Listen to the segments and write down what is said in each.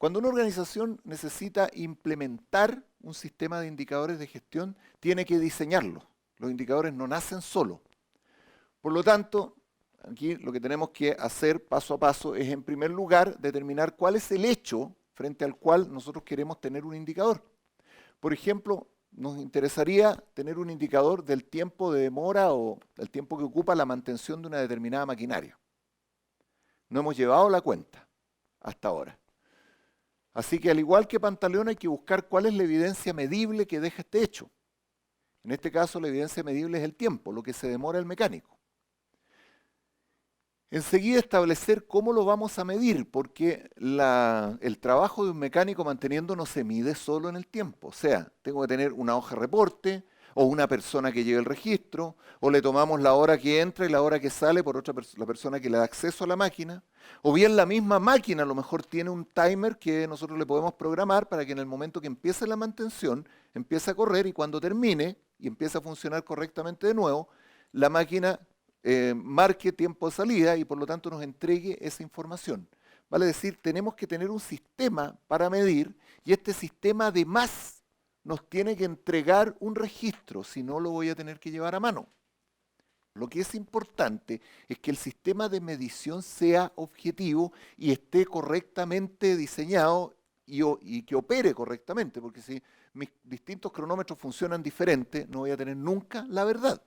Cuando una organización necesita implementar un sistema de indicadores de gestión, tiene que diseñarlos. Los indicadores no nacen solos. Por lo tanto, aquí lo que tenemos que hacer paso a paso es, en primer lugar, determinar cuál es el hecho frente al cual nosotros queremos tener un indicador. Por ejemplo, nos interesaría tener un indicador del tiempo de demora o el tiempo que ocupa la mantención de una determinada maquinaria. No hemos llevado la cuenta hasta ahora. Así que, al igual que Pantaleón, hay que buscar cuál es la evidencia medible que deja este hecho. En este caso, la evidencia medible es el tiempo, lo que se demora el mecánico. Enseguida, establecer cómo lo vamos a medir, porque el trabajo de un mecánico manteniendo no se mide solo en el tiempo. O sea, tengo que tener una hoja de reporte, o una persona que lleve el registro, o le tomamos la hora que entra y la hora que sale por la persona que le da acceso a la máquina, o bien la misma máquina a lo mejor tiene un timer que nosotros le podemos programar para que en el momento que empiece la mantención, empiece a correr, y cuando termine y empiece a funcionar correctamente de nuevo, la máquina marque tiempo de salida y por lo tanto nos entregue esa información. Vale decir, tenemos que tener un sistema para medir, y este sistema además nos tiene que entregar un registro, si no lo voy a tener que llevar a mano. Lo que es importante es que el sistema de medición sea objetivo y esté correctamente diseñado y que opere correctamente, porque si mis distintos cronómetros funcionan diferente, no voy a tener nunca la verdad.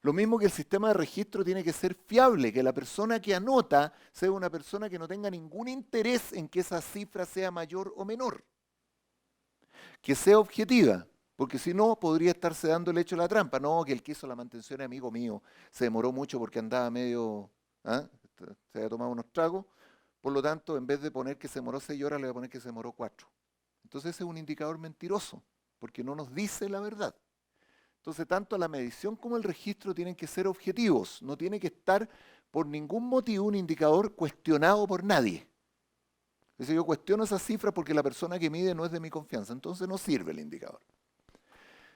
Lo mismo que el sistema de registro tiene que ser fiable, que la persona que anota sea una persona que no tenga ningún interés en que esa cifra sea mayor o menor. Que sea objetiva, porque si no, podría estarse dando el hecho de la trampa. No, que el que hizo la mantención es amigo mío, se demoró mucho porque andaba medio, se había tomado unos tragos, por lo tanto, en vez de poner que se demoró 6 horas, le voy a poner que se demoró 4. Entonces ese es un indicador mentiroso, porque no nos dice la verdad. Entonces, tanto la medición como el registro tienen que ser objetivos, no tiene que estar por ningún motivo un indicador cuestionado por nadie. Es decir, yo cuestiono esa cifra porque la persona que mide no es de mi confianza, entonces no sirve el indicador.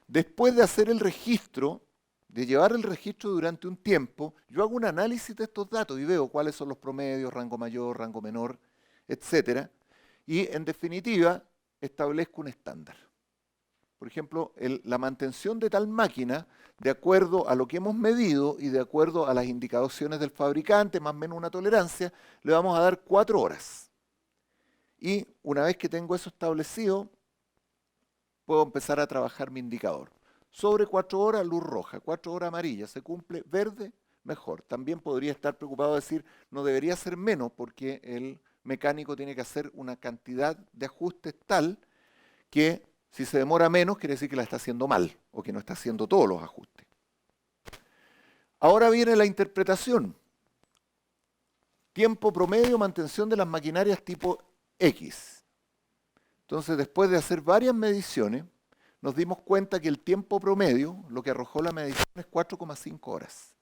Después de hacer el registro, de llevar el registro durante un tiempo, yo hago un análisis de estos datos y veo cuáles son los promedios, rango mayor, rango menor, etc. Y en definitiva, establezco un estándar. Por ejemplo, la mantención de tal máquina, de acuerdo a lo que hemos medido y de acuerdo a las indicaciones del fabricante, más o menos una tolerancia, le vamos a dar 4 horas. Y una vez que tengo eso establecido, puedo empezar a trabajar mi indicador. Sobre 4 horas, luz roja, 4 horas amarilla, se cumple verde, mejor. También podría estar preocupado de decir, no debería ser menos porque el mecánico tiene que hacer una cantidad de ajustes tal que si se demora menos, quiere decir que la está haciendo mal o que no está haciendo todos los ajustes. Ahora viene la interpretación. Tiempo promedio, mantención de las maquinarias tipo X. Entonces, después de hacer varias mediciones, nos dimos cuenta que el tiempo promedio, lo que arrojó la medición, es 4,5 horas.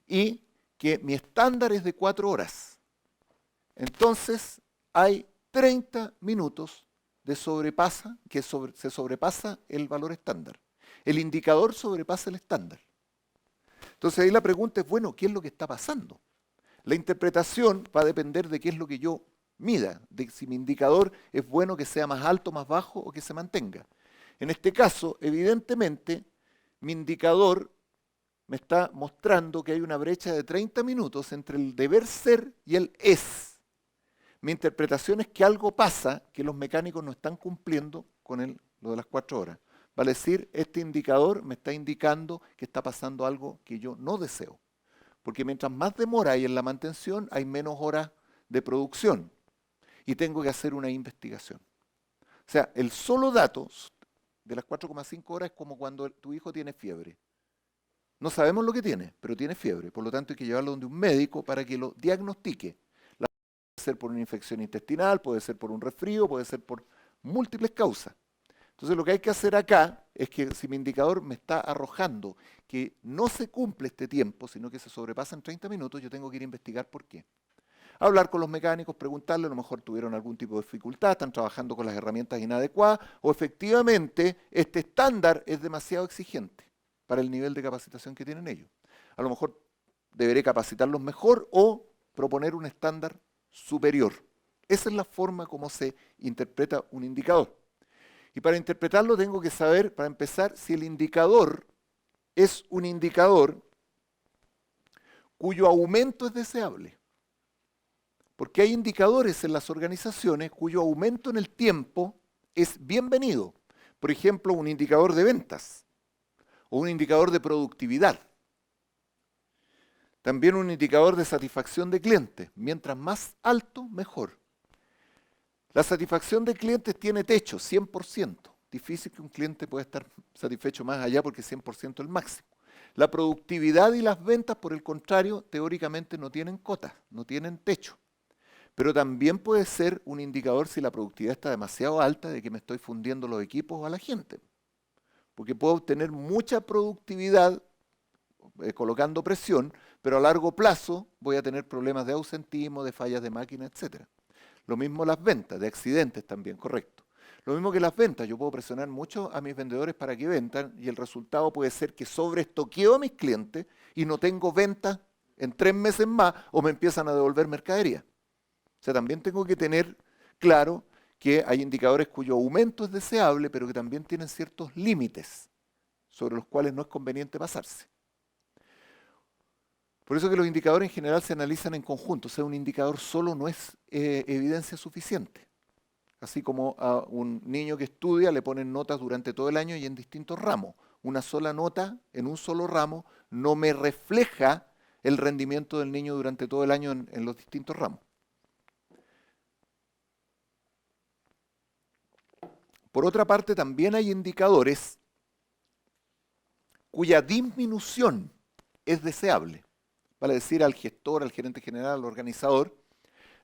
Y que mi estándar es de 4 horas. Entonces, hay 30 minutos se sobrepasa el valor estándar. El indicador sobrepasa el estándar. Entonces ahí la pregunta es, bueno, ¿qué es lo que está pasando? La interpretación va a depender de qué es lo que yo mida, de si mi indicador es bueno que sea más alto, más bajo o que se mantenga. En este caso, evidentemente, mi indicador me está mostrando que hay una brecha de 30 minutos entre el deber ser y el es. Mi interpretación es que algo pasa, que los mecánicos no están cumpliendo con lo de las 4 horas. Vale decir, este indicador me está indicando que está pasando algo que yo no deseo. Porque mientras más demora hay en la mantención, hay menos horas de producción. Y tengo que hacer una investigación. O sea, el solo dato de las 4,5 horas es como cuando tu hijo tiene fiebre. No sabemos lo que tiene, pero tiene fiebre. Por lo tanto, hay que llevarlo donde un médico para que lo diagnostique. Puede ser por una infección intestinal, puede ser por un resfrío, puede ser por múltiples causas. Entonces lo que hay que hacer acá es que si mi indicador me está arrojando que no se cumple este tiempo, sino que se sobrepasa en 30 minutos, yo tengo que ir a investigar por qué. Hablar con los mecánicos, preguntarle, a lo mejor tuvieron algún tipo de dificultad, están trabajando con las herramientas inadecuadas, o efectivamente este estándar es demasiado exigente para el nivel de capacitación que tienen ellos. A lo mejor deberé capacitarlos mejor o proponer un estándar superior. Esa es la forma como se interpreta un indicador. Y para interpretarlo tengo que saber, para empezar, si el indicador es un indicador cuyo aumento es deseable. Porque hay indicadores en las organizaciones cuyo aumento en el tiempo es bienvenido. Por ejemplo, un indicador de ventas o un indicador de productividad. También un indicador de satisfacción de clientes. Mientras más alto, mejor. La satisfacción de clientes tiene techo, 100%. Difícil que un cliente pueda estar satisfecho más allá porque 100% es el máximo. La productividad y las ventas, por el contrario, teóricamente no tienen cotas, no tienen techo. Pero también puede ser un indicador si la productividad está demasiado alta de que me estoy fundiendo los equipos a la gente. Porque puedo obtener mucha productividad colocando presión, pero a largo plazo voy a tener problemas de ausentismo, de fallas de máquina, etc. Lo mismo las ventas, de accidentes también, correcto. Lo mismo que las ventas, yo puedo presionar mucho a mis vendedores para que vendan y el resultado puede ser que sobreestoqueo a mis clientes y no tengo ventas en 3 meses más o me empiezan a devolver mercadería. O sea, también tengo que tener claro que hay indicadores cuyo aumento es deseable, pero que también tienen ciertos límites sobre los cuales no es conveniente pasarse. Por eso que los indicadores en general se analizan en conjunto, o sea, un indicador solo no es evidencia suficiente. Así como a un niño que estudia le ponen notas durante todo el año y en distintos ramos. Una sola nota en un solo ramo no me refleja el rendimiento del niño durante todo el año en los distintos ramos. Por otra parte, también hay indicadores cuya disminución es deseable. Vale decir, al gestor, al gerente general, al organizador,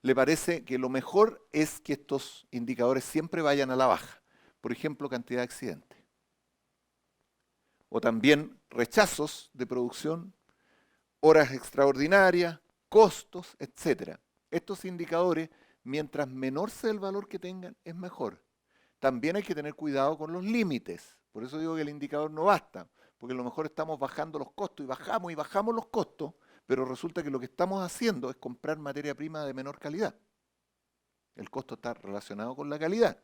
le parece que lo mejor es que estos indicadores siempre vayan a la baja. Por ejemplo, cantidad de accidentes. O también rechazos de producción, horas extraordinarias, costos, etc. Estos indicadores, mientras menor sea el valor que tengan, es mejor. También hay que tener cuidado con los límites. Por eso digo que el indicador no basta, porque a lo mejor estamos bajando los costos y bajamos los costos, pero resulta que lo que estamos haciendo es comprar materia prima de menor calidad. El costo está relacionado con la calidad.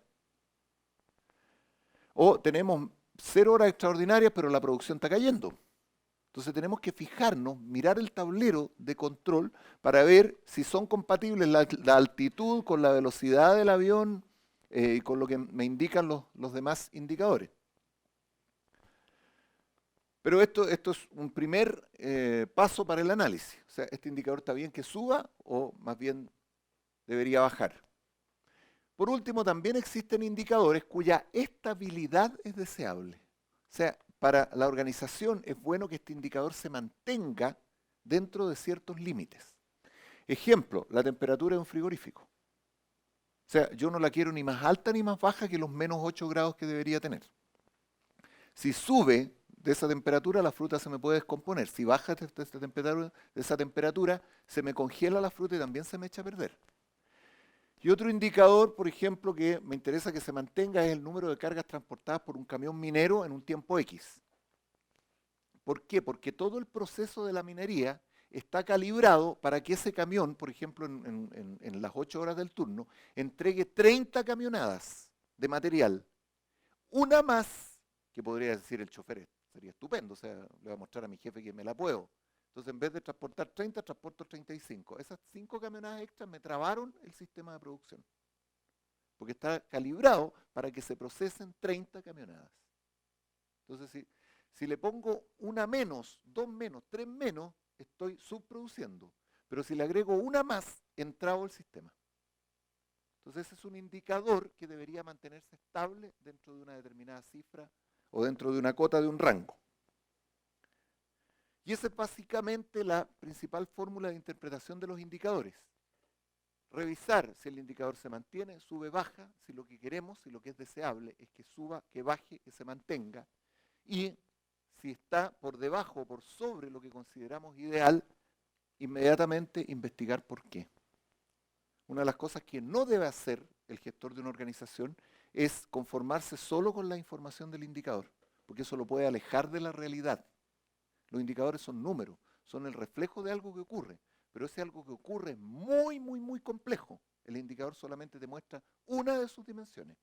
O tenemos 0 horas extraordinarias, pero la producción está cayendo. Entonces tenemos que fijarnos, mirar el tablero de control para ver si son compatibles la altitud con la velocidad del avión y con lo que me indican los demás indicadores. Pero esto es un primer paso para el análisis. O sea, este indicador está bien que suba o más bien debería bajar. Por último, también existen indicadores cuya estabilidad es deseable. O sea, para la organización es bueno que este indicador se mantenga dentro de ciertos límites. Ejemplo, la temperatura de un frigorífico. O sea, yo no la quiero ni más alta ni más baja que los menos 8 grados que debería tener. Si sube de esa temperatura, la fruta se me puede descomponer. Si baja de esa temperatura, se me congela la fruta y también se me echa a perder. Y otro indicador, por ejemplo, que me interesa que se mantenga es el número de cargas transportadas por un camión minero en un tiempo X. ¿Por qué? Porque todo el proceso de la minería está calibrado para que ese camión, por ejemplo, en las 8 horas del turno, entregue 30 camionadas de material. Una más, que podría decir el chofer, sería estupendo, o sea, le voy a mostrar a mi jefe que me la puedo. Entonces, en vez de transportar 30, transporto 35. Esas 5 camionadas extras me trabaron el sistema de producción. Porque está calibrado para que se procesen 30 camionadas. Entonces, si le pongo una menos, 2 menos, 3 menos, estoy subproduciendo. Pero si le agrego una más, entrabo el sistema. Entonces, ese es un indicador que debería mantenerse estable dentro de una determinada cifra o dentro de una cota de un rango. Y esa es básicamente la principal fórmula de interpretación de los indicadores. Revisar si el indicador se mantiene, sube, baja, si lo que queremos, si lo que es deseable es que suba, que baje, que se mantenga. Y si está por debajo o por sobre lo que consideramos ideal, inmediatamente investigar por qué. Una de las cosas que no debe hacer el gestor de una organización es conformarse solo con la información del indicador, porque eso lo puede alejar de la realidad. Los indicadores son números, son el reflejo de algo que ocurre, pero ese algo que ocurre es muy, muy, muy complejo. El indicador solamente te muestra una de sus dimensiones.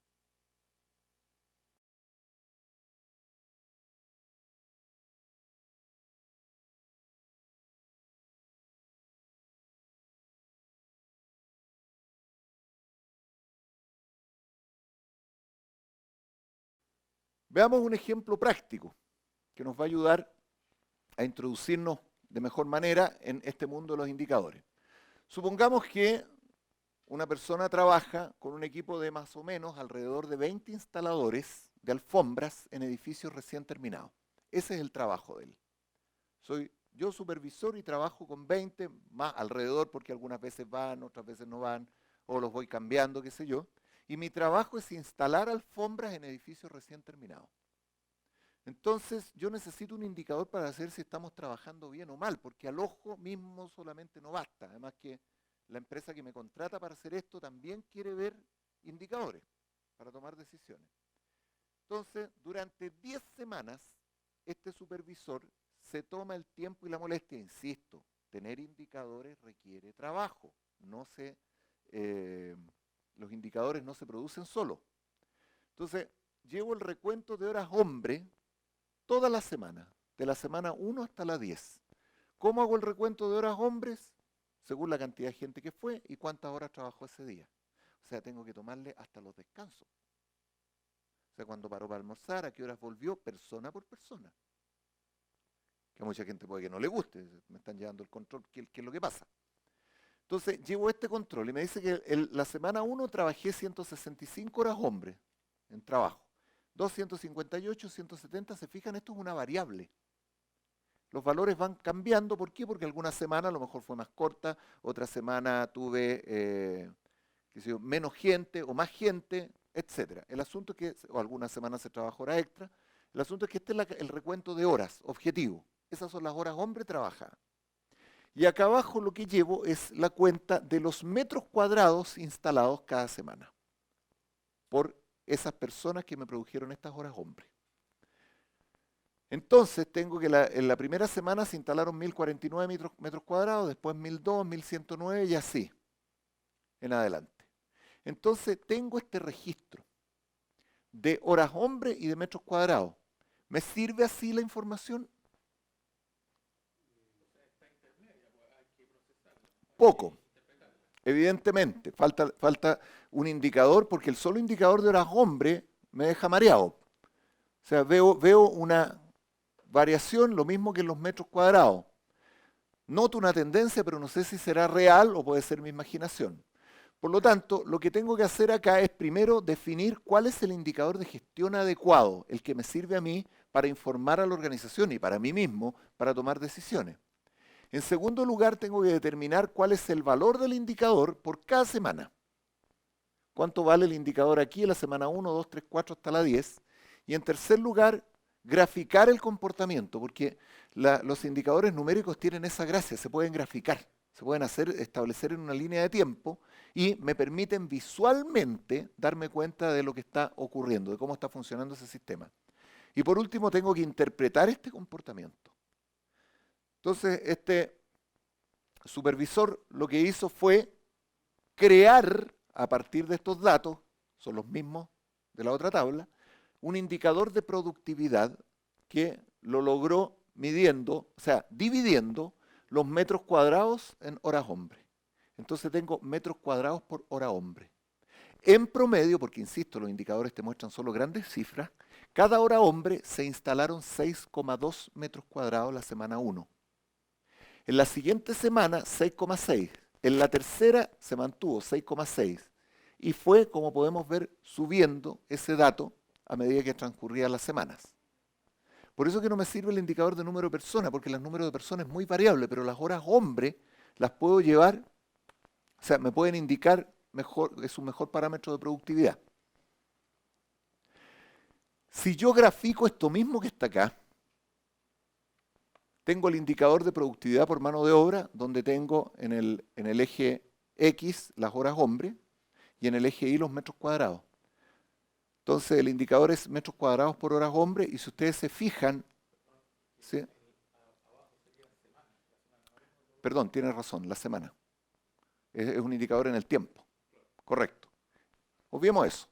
Veamos un ejemplo práctico que nos va a ayudar a introducirnos de mejor manera en este mundo de los indicadores. Supongamos que una persona trabaja con un equipo de más o menos alrededor de 20 instaladores de alfombras en edificios recién terminados. Ese es el trabajo de él. Soy yo supervisor y trabajo con 20 más alrededor porque algunas veces van, otras veces no van, o los voy cambiando, qué sé yo. Y mi trabajo es instalar alfombras en edificios recién terminados. Entonces yo necesito un indicador para saber si estamos trabajando bien o mal, porque al ojo mismo solamente no basta. Además que la empresa que me contrata para hacer esto también quiere ver indicadores para tomar decisiones. Entonces, durante 10 semanas, este supervisor se toma el tiempo y la molestia, insisto, tener indicadores requiere trabajo. Los indicadores no se producen solos. Entonces, llevo el recuento de horas hombre toda la semana, de la semana 1 hasta la 10. ¿Cómo hago el recuento de horas hombres? Según la cantidad de gente que fue y cuántas horas trabajó ese día. O sea, tengo que tomarle hasta los descansos. O sea, cuando paró para almorzar, a qué horas volvió, persona por persona. Que a mucha gente puede que no le guste, me están llevando el control, ¿qué es lo que pasa? Entonces, llevo este control y me dice que la semana 1 trabajé 165 horas hombres en trabajo. 258, 170, se fijan, esto es una variable. Los valores van cambiando, ¿por qué? Porque alguna semana a lo mejor fue más corta, otra semana tuve qué sé yo, menos gente o más gente, etc. El asunto es que, o algunas semanas se trabajó hora extra, el asunto es que este es el recuento de horas, objetivo. Esas son las horas hombre trabajadas. Y acá abajo lo que llevo es la cuenta de los metros cuadrados instalados cada semana por esas personas que me produjeron estas horas hombre. Entonces tengo que en la primera semana se instalaron 1049 metros cuadrados, después 1002, 1109 y así en adelante. Entonces tengo este registro de horas hombre y de metros cuadrados. ¿Me sirve así la información? Poco, evidentemente. Falta un indicador porque el solo indicador de horas hombre me deja mareado. O sea, veo una variación, lo mismo que en los metros cuadrados. Noto una tendencia, pero no sé si será real o puede ser mi imaginación. Por lo tanto, lo que tengo que hacer acá es primero definir cuál es el indicador de gestión adecuado, el que me sirve a mí para informar a la organización y para mí mismo para tomar decisiones. En segundo lugar, tengo que determinar cuál es el valor del indicador por cada semana. ¿Cuánto vale el indicador aquí en la semana 1, 2, 3, 4 hasta la 10? Y en tercer lugar, graficar el comportamiento, porque los indicadores numéricos tienen esa gracia, se pueden graficar, se pueden establecer en una línea de tiempo y me permiten visualmente darme cuenta de lo que está ocurriendo, de cómo está funcionando ese sistema. Y por último, tengo que interpretar este comportamiento. Entonces, este supervisor lo que hizo fue crear, a partir de estos datos, son los mismos de la otra tabla, un indicador de productividad que lo logró midiendo, o sea, dividiendo los metros cuadrados en horas hombre. Entonces tengo metros cuadrados por hora hombre. En promedio, porque insisto, los indicadores te muestran solo grandes cifras, cada hora hombre se instalaron 6,2 metros cuadrados la semana 1. En la siguiente semana, 6,6. En la tercera se mantuvo 6,6. Y fue, como podemos ver, subiendo ese dato a medida que transcurrían las semanas. Por eso que no me sirve el indicador de número de personas, porque el número de personas es muy variable, pero las horas hombre las puedo llevar, o sea, me pueden indicar mejor, es un mejor parámetro de productividad. Si yo grafico esto mismo que está acá, tengo el indicador de productividad por mano de obra, donde tengo en el eje X las horas hombre y en el eje Y los metros cuadrados. Entonces el indicador es metros cuadrados por horas hombre y si ustedes se fijan, ¿sí? Perdón, tiene razón, la semana. Es un indicador en el tiempo. correcto. Obviemos eso.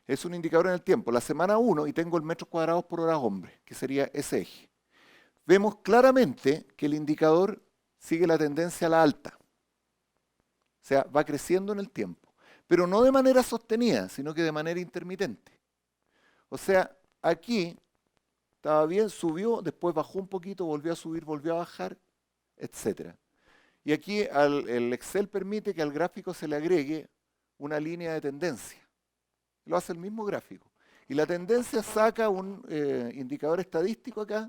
Es un indicador en el tiempo. La semana 1 y tengo el metros cuadrados por hora hombre, que sería ese eje. Vemos claramente que el indicador sigue la tendencia a la alta. O sea, va creciendo en el tiempo. Pero no de manera sostenida, sino que de manera intermitente. O sea, aquí estaba bien, subió, después bajó un poquito, volvió a subir, volvió a bajar, etcétera. Y aquí el Excel permite que al gráfico se le agregue una línea de tendencia. Lo hace el mismo gráfico. Y la tendencia saca un indicador estadístico acá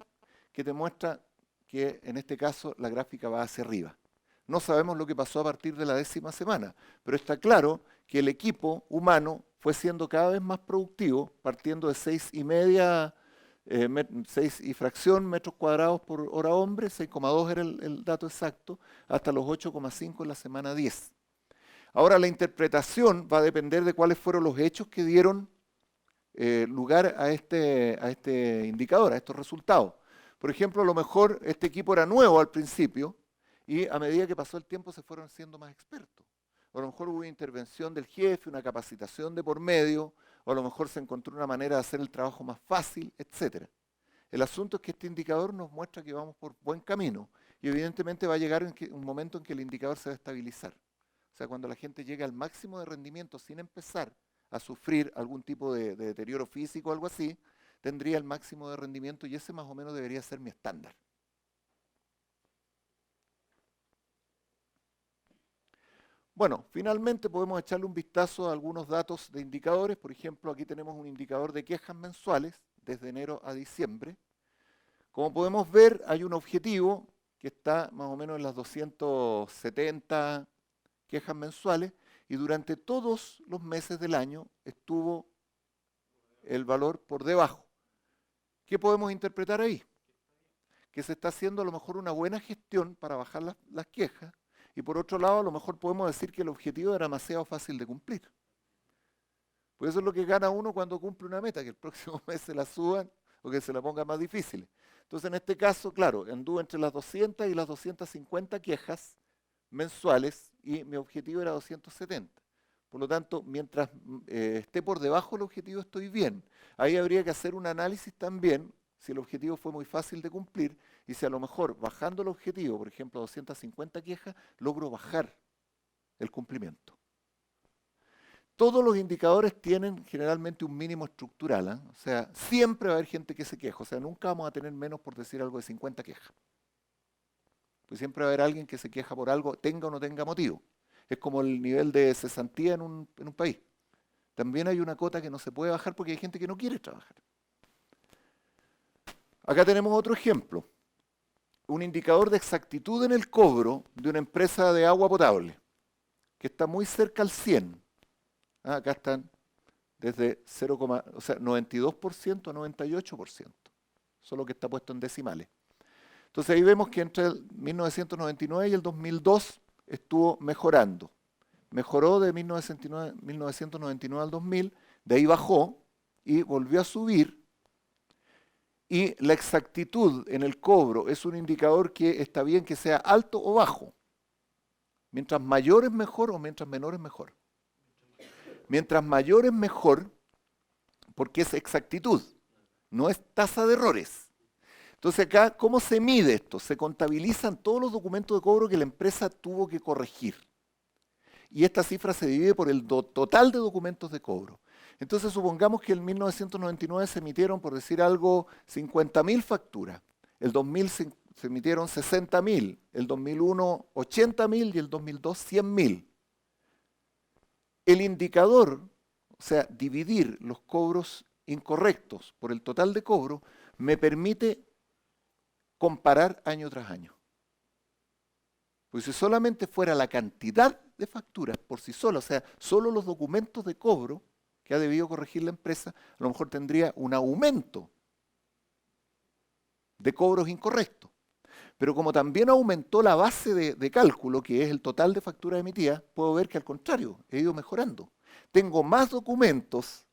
que te muestra que en este caso la gráfica va hacia arriba. No sabemos lo que pasó a partir de la 10ª semana, pero está claro que el equipo humano fue siendo cada vez más productivo, partiendo de 6,5 6 y fracción metros cuadrados por hora hombre, 6,2 era el dato exacto, hasta los 8,5 en la semana 10. Ahora la interpretación va a depender de cuáles fueron los hechos que dieron lugar a este indicador, a estos resultados. Por ejemplo, a lo mejor este equipo era nuevo al principio y a medida que pasó el tiempo se fueron siendo más expertos. O a lo mejor hubo una intervención del jefe, una capacitación de por medio, o a lo mejor se encontró una manera de hacer el trabajo más fácil, etc. El asunto es que este indicador nos muestra que vamos por buen camino y evidentemente va a llegar un momento en que el indicador se va a estabilizar. O sea, cuando la gente llegue al máximo de rendimiento sin empezar a sufrir algún tipo de deterioro físico o algo así, tendría el máximo de rendimiento y ese más o menos debería ser mi estándar. Bueno, finalmente podemos echarle un vistazo a algunos datos de indicadores. Por ejemplo, aquí tenemos un indicador de quejas mensuales desde enero a diciembre. Como podemos ver, hay un objetivo que está más o menos en las 270 quejas mensuales y durante todos los meses del año estuvo el valor por debajo. ¿Qué podemos interpretar ahí? Que se está haciendo a lo mejor una buena gestión para bajar las quejas y por otro lado a lo mejor podemos decir que el objetivo era demasiado fácil de cumplir. Pues eso es lo que gana uno cuando cumple una meta, que el próximo mes se la suban o que se la ponga más difícil. Entonces en este caso, claro, anduve entre las 200 y las 250 quejas mensuales y mi objetivo era 270. Por lo tanto, mientras esté por debajo del objetivo estoy bien. Ahí habría que hacer un análisis también si el objetivo fue muy fácil de cumplir y si a lo mejor bajando el objetivo, por ejemplo 250 quejas, logro bajar el cumplimiento. Todos los indicadores tienen generalmente un mínimo estructural, ¿eh? O sea, siempre va a haber gente que se queja, o sea, nunca vamos a tener menos por decir algo de 50 quejas. Pues siempre va a haber alguien que se queja por algo, tenga o no tenga motivo. Es como el nivel de cesantía en un país. También hay una cota que no se puede bajar porque hay gente que no quiere trabajar. Acá tenemos otro ejemplo. Un indicador de exactitud en el cobro de una empresa de agua potable, que está muy cerca al 100. Acá están desde 0, o sea, 92% a 98%. Solo que está puesto en decimales. Entonces ahí vemos que entre el 1999 y el 2002 estuvo mejorando. Mejoró de 1999 al 2000, de ahí bajó y volvió a subir. Y la exactitud en el cobro es un indicador que está bien que sea alto o bajo. Mientras mayor es mejor o mientras menor es mejor. Mientras mayor es mejor porque es exactitud, no es tasa de errores. Entonces acá, ¿cómo se mide esto? Se contabilizan todos los documentos de cobro que la empresa tuvo que corregir. Y esta cifra se divide por el total de documentos de cobro. Entonces supongamos que en 1999 se emitieron, por decir algo, 50.000 facturas. El 2000 se emitieron 60.000, el 2001 80.000 y el 2002 100.000. El indicador, o sea, dividir los cobros incorrectos por el total de cobro, me permite comparar año tras año. Pues si solamente fuera la cantidad de facturas por sí sola, o sea, solo los documentos de cobro que ha debido corregir la empresa, a lo mejor tendría un aumento de cobros incorrectos. Pero como también aumentó la base de cálculo, que es el total de facturas emitidas, puedo ver que al contrario, he ido mejorando. Tengo más documentos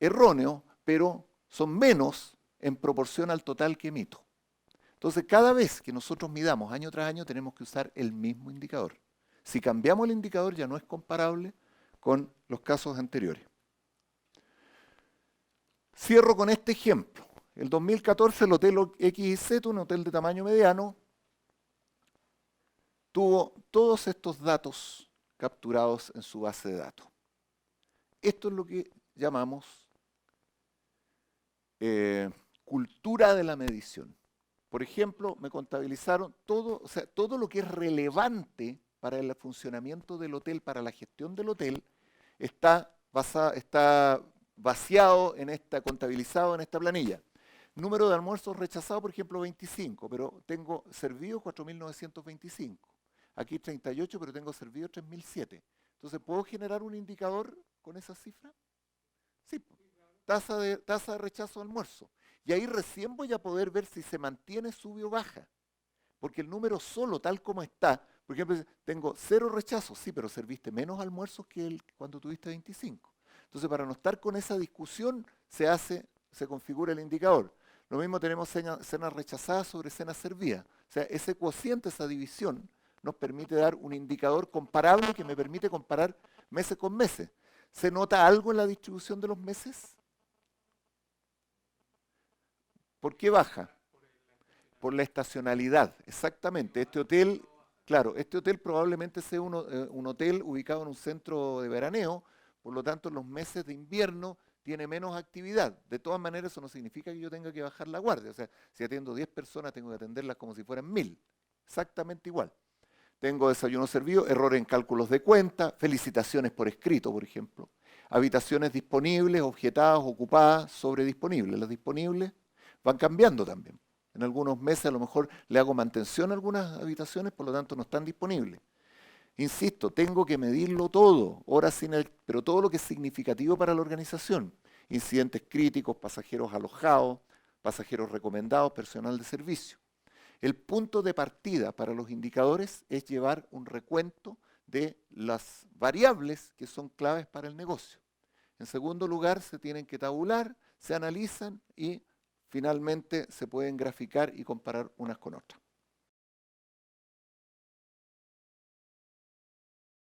erróneos, pero son menos en proporción al total que emito. Entonces, cada vez que nosotros midamos año tras año, tenemos que usar el mismo indicador. Si cambiamos el indicador, ya no es comparable con los casos anteriores. Cierro con este ejemplo. El 2014 el Hotel XYZ, un hotel de tamaño mediano, tuvo todos estos datos capturados en su base de datos. Esto es lo que llamamos cultura de la medición. Por ejemplo, me contabilizaron todo, o sea, todo lo que es relevante para el funcionamiento del hotel, para la gestión del hotel, está vaciado contabilizado en esta planilla. Número de almuerzos rechazados, por ejemplo, 25, pero tengo servidos 4.925. Aquí 38, pero tengo servido 3.007. Entonces, ¿puedo generar un indicador con esa cifra? Sí, tasa de rechazo de almuerzo. Y ahí recién voy a poder ver si se mantiene, sube o baja. Porque el número solo, tal como está, por ejemplo, tengo 0 rechazos, sí, pero serviste menos almuerzos que cuando tuviste 25. Entonces, para no estar con esa discusión, se configura el indicador. Lo mismo tenemos cenas rechazadas sobre cenas servidas. O sea, ese cociente, esa división, nos permite dar un indicador comparable que me permite comparar meses con meses. ¿Se nota algo en la distribución de los meses? ¿Por qué baja? Por la estacionalidad, exactamente. Este hotel, claro, este hotel probablemente sea un hotel ubicado en un centro de veraneo, por lo tanto en los meses de invierno tiene menos actividad. De todas maneras, eso no significa que yo tenga que bajar la guardia. O sea, si atiendo 10 personas, tengo que atenderlas como si fueran 1.000. Exactamente igual. Tengo desayuno servido, error en cálculos de cuenta, felicitaciones por escrito, por ejemplo. Habitaciones disponibles, objetadas, ocupadas, sobre disponibles. Las disponibles van cambiando también. En algunos meses a lo mejor le hago mantención a algunas habitaciones, por lo tanto no están disponibles. Insisto, tengo que medirlo todo, pero todo lo que es significativo para la organización. Incidentes críticos, pasajeros alojados, pasajeros recomendados, personal de servicio. El punto de partida para los indicadores es llevar un recuento de las variables que son claves para el negocio. En segundo lugar, se tienen que tabular, se analizan y finalmente se pueden graficar y comparar unas con otras.